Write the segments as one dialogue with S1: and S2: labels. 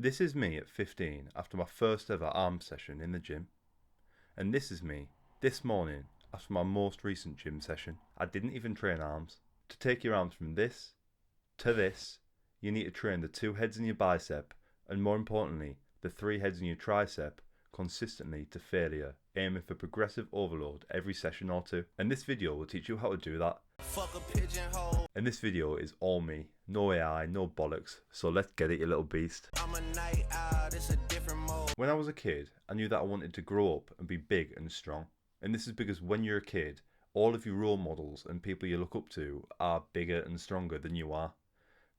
S1: This is me at 15 after my first ever arm session in the gym. And this is me this morning after my most recent gym session. I didn't even train arms. To take your arms from this to this, you need to train the 2 heads in your bicep and, more importantly, the 3 heads in your tricep consistently to failure, aiming for progressive overload every session or 2. And this video will teach you how to do that.
S2: Fuck a pigeonhole.
S1: And this video is all me, no AI, no bollocks, so let's get it, you little beast.
S2: I'm a night owl, it's a different mode.
S1: When I was a kid, I knew that I wanted to grow up and be big and strong. And this is because when you're a kid, all of your role models and people you look up to are bigger and stronger than you are.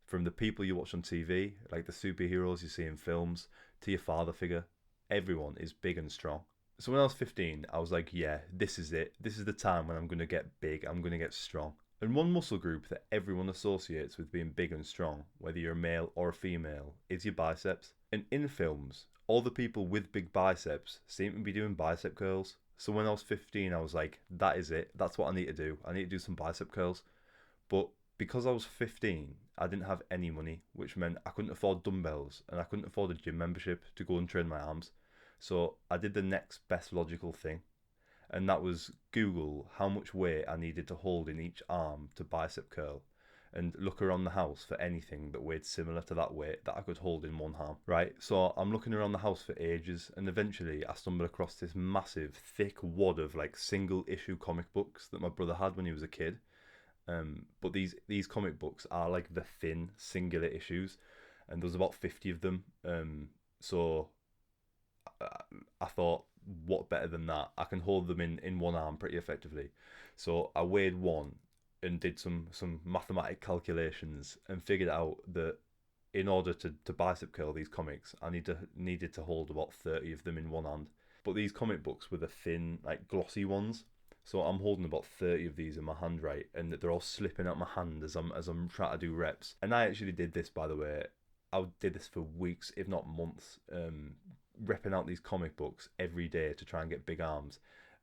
S1: From the people you watch on TV, like the superheroes you see in films, to your father figure, everyone is big and strong. So when I was 15, I was like, yeah, this is it. This is the time when I'm going to get big, I'm going to get strong. And one muscle group that everyone associates with being big and strong, whether you're a male or a female, is your biceps. And in films, all the people with big biceps seem to be doing bicep curls. So when I was 15, I was like, that is it. That's what I need to do. I need to do some bicep curls. But because I was 15, I didn't have any money, which meant I couldn't afford dumbbells and I couldn't afford a gym membership to go and train my arms. So I did the next best logical thing, and that was Google how much weight I needed to hold in each arm to bicep curl, and look around the house for anything that weighed similar to that weight that I could hold in one arm, right? So I'm looking around the house for ages, and eventually I stumbled across this massive, thick wad of like single issue comic books that my brother had when he was a kid. But these comic books are like the thin, singular issues, and there's about 50 of them. So I thought, what better than that? I can hold them in one arm pretty effectively. So I weighed one and did some mathematic calculations and figured out that in order to bicep curl these comics, I needed to hold about 30 of them in one hand. But these comic books were the thin, like glossy ones. So I'm holding about 30 of these in my hand, right? And they're all slipping out my hand as I'm trying to do reps. And I actually did this, by the way. I did this for weeks, if not months, repping out these comic books every day to try and get big arms.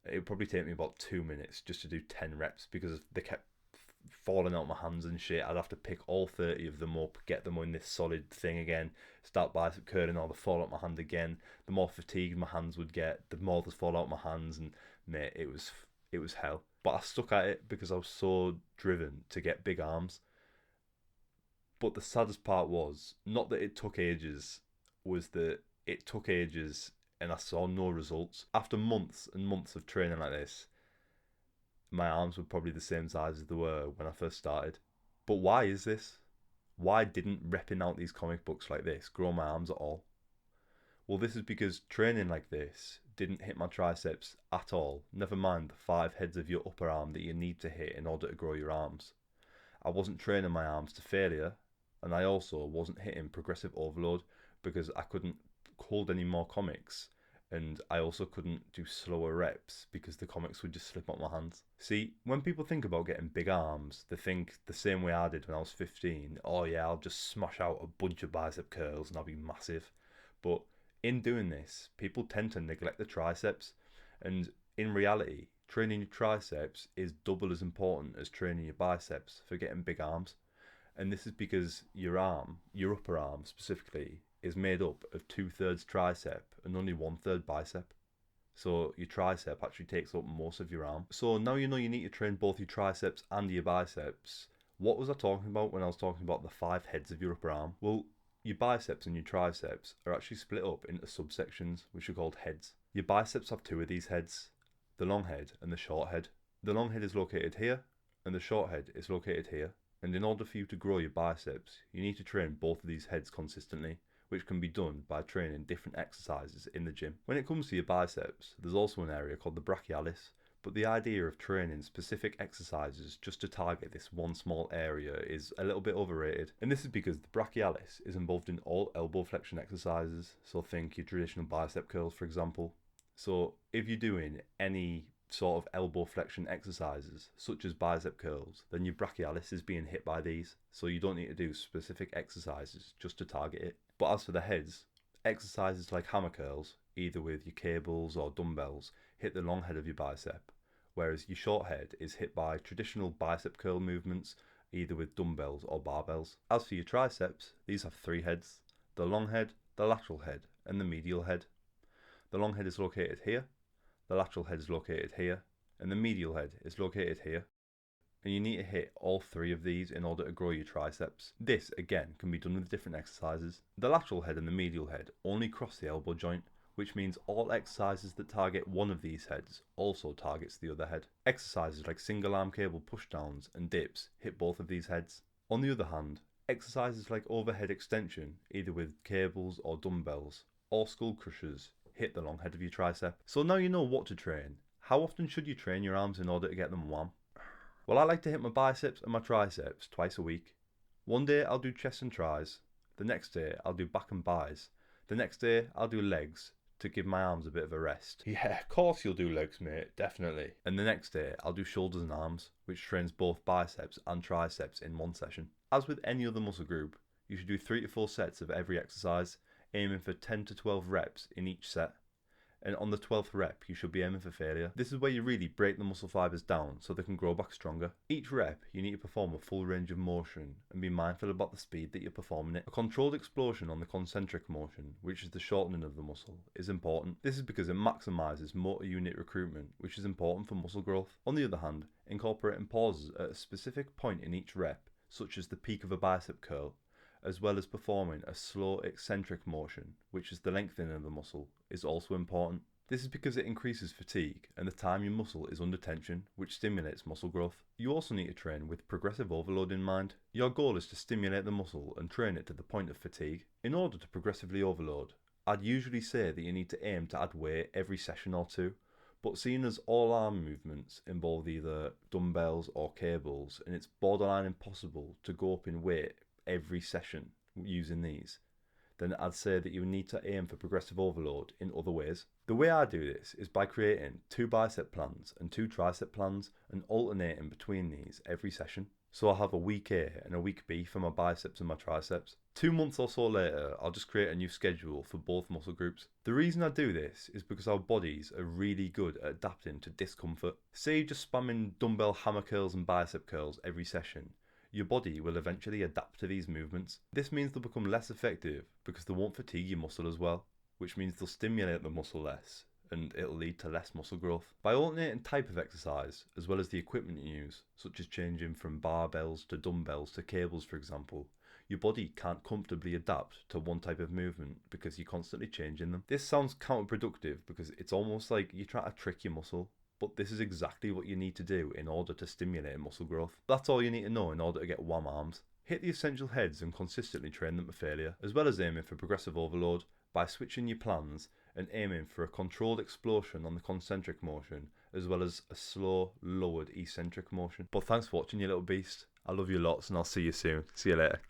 S1: It would probably take me about 2 minutes just to do 10 reps because they kept falling out my hands and shit. I'd have to pick all 30 of them up, get them in this solid thing again, start bicep curling, or they fall out my hand again. The more fatigued my hands would get, the more they'd fall out my hands, and mate, it was hell. But I stuck at it because I was so driven to get big arms. But the saddest part was not that it took ages, was that it took ages and I saw no results. After months and months of training like this, my arms were probably the same size as they were when I first started. But why is this? Why didn't repping out these comic books like this grow my arms at all? Well, this is because training like this didn't hit my triceps at all, never mind the 5 heads of your upper arm that you need to hit in order to grow your arms. I wasn't training my arms to failure, and I also wasn't hitting progressive overload because I couldn't hold any more comics, and I also couldn't do slower reps because the comics would just slip out my hands. See, when people think about getting big arms, they think the same way I did when I was 15, oh yeah, I'll just smash out a bunch of bicep curls and I'll be massive. But in doing this, people tend to neglect the triceps, and in reality, training your triceps is double as important as training your biceps for getting big arms. And this is because your arm, your upper arm specifically, is made up of 2/3 tricep and only 1/3 bicep. So your tricep actually takes up most of your arm. So now you know you need to train both your triceps and your biceps. What was I talking about when I was talking about the 5 heads of your upper arm? Well, your biceps and your triceps are actually split up into subsections, which are called heads. Your biceps have 2 of these heads, the long head and the short head. The long head is located here, and the short head is located here. And in order for you to grow your biceps, you need to train both of these heads consistently, which can be done by training different exercises in the gym. When it comes to your biceps, there's also an area called the brachialis, but the idea of training specific exercises just to target this one small area is a little bit overrated. And this is because the brachialis is involved in all elbow flexion exercises, so think your traditional bicep curls, for example. So if you're doing any sort of elbow flexion exercises, such as bicep curls, then your brachialis is being hit by these, so you don't need to do specific exercises just to target it. But as for the heads, exercises like hammer curls, either with your cables or dumbbells, hit the long head of your bicep, whereas your short head is hit by traditional bicep curl movements, either with dumbbells or barbells. As for your triceps, these have 3 heads, the long head, the lateral head, and the medial head. The long head is located here, the lateral head is located here, and the medial head is located here. And you need to hit all three of these in order to grow your triceps. This, again, can be done with different exercises. The lateral head and the medial head only cross the elbow joint, which means all exercises that target one of these heads also targets the other head. Exercises like single arm cable pushdowns and dips hit both of these heads. On the other hand, exercises like overhead extension, either with cables or dumbbells, or skull crushers, hit the long head of your tricep. So now you know what to train. How often should you train your arms in order to get them wham? Well, I like to hit my biceps and my triceps twice a week. One day I'll do chest and tris, the next day I'll do back and bis, the next day I'll do legs to give my arms a bit of a rest. Yeah, of course you'll do legs, mate, definitely. And the next day I'll do shoulders and arms, which trains both biceps and triceps in one session. As with any other muscle group, you should do 3 to 4 sets of every exercise, aiming for 10 to 12 reps in each set. And on the 12th rep, you should be aiming for failure. This is where you really break the muscle fibers down so they can grow back stronger. Each rep, you need to perform a full range of motion and be mindful about the speed that you're performing it. A controlled explosion on the concentric motion, which is the shortening of the muscle, is important. This is because it maximizes motor unit recruitment, which is important for muscle growth. On the other hand, incorporating pauses at a specific point in each rep, such as the peak of a bicep curl, as well as performing a slow eccentric motion, which is the lengthening of the muscle, is also important. This is because it increases fatigue and the time your muscle is under tension, which stimulates muscle growth. You also need to train with progressive overload in mind. Your goal is to stimulate the muscle and train it to the point of fatigue. In order to progressively overload, I'd usually say that you need to aim to add weight every session or two, but seeing as all arm movements involve either dumbbells or cables, and it's borderline impossible to go up in weight every session using these, then I'd say that you need to aim for progressive overload in other ways. The way I do this is by creating 2 bicep plans and 2 tricep plans and alternating between these every session. So I'll have a week A and a week B for my biceps and my triceps. 2 months or so later, I'll just create a new schedule for both muscle groups. The reason I do this is because our bodies are really good at adapting to discomfort. Say you're just spamming dumbbell hammer curls and bicep curls every session, your body will eventually adapt to these movements. This means they'll become less effective because they won't fatigue your muscle as well, which means they'll stimulate the muscle less and it'll lead to less muscle growth. By alternating type of exercise, as well as the equipment you use, such as changing from barbells to dumbbells to cables for example, your body can't comfortably adapt to one type of movement because you're constantly changing them. This sounds counterproductive because it's almost like you're trying to trick your muscle. But this is exactly what you need to do in order to stimulate muscle growth. That's all you need to know in order to get wham arms. Hit the essential heads and consistently train them to failure, as well as aiming for progressive overload by switching your plans and aiming for a controlled explosion on the concentric motion, as well as a slow, lowered eccentric motion. But thanks for watching, you little beast. I love you lots and I'll see you soon. See you later.